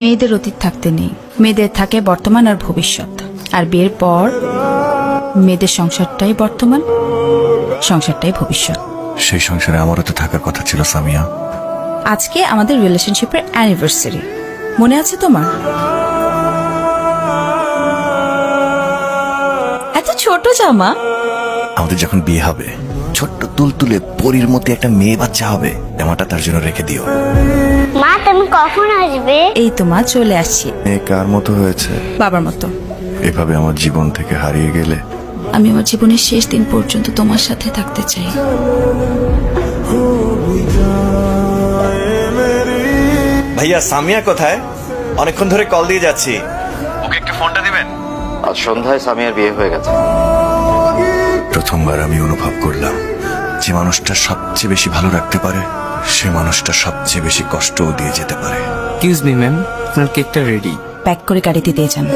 মেয়েদের অতীত থাকতে নেই, মেয়েদের থাকে বর্তমান আর ভবিষ্যৎ। আর বিয়ের পর মেয়েদের সংসারটাই বর্তমান, সংসারটাই ভবিষ্যৎ। সেই সংসারে আমারও তো থাকার কথা ছিল সামিয়া। আজকে আমাদের রিলেশনশিপের অ্যানিভার্সারি, মনে আছে তোমার? এত ছোট জামা। আমাদের যখন বিয়ে হবে ছোট্ট তুলতুলে পরীর মতো একটা মেয়ে বাচ্চা হবে, জামাটা তার জন্য রেখে দিও। মা তুমি কখন আসবে? এই তো মা চলে আসছি। মেয়ে কার মতো হয়েছে? বাবার মতো। এভাবে আমার জীবন থেকে হারিয়ে গেলে আমি আমার জীবনের শেষ দিন পর্যন্ত তোমার সাথে থাকতে চাই। ভাইয়া সামিয়া কোথায়? অনেকক্ষণ ধরে কল দিয়ে যাচ্ছি। ওকে একটু ফোনটা দিবেন। আজ সন্ধ্যায় সামিয়ার বিয়ে হয়ে গেছে। প্রথমবার আমি অনুভব করলাম যে মানুষটা সবচেয়ে বেশি ভালো রাখতে পারে সে মানুষটা সবচেয়ে বেশি কষ্টও দিয়ে যেতে পারে। এক্সকিউজ মি ম্যাম, আপনার কেকটা রেডি। প্যাক করে গাড়িতে দিয়ে যান।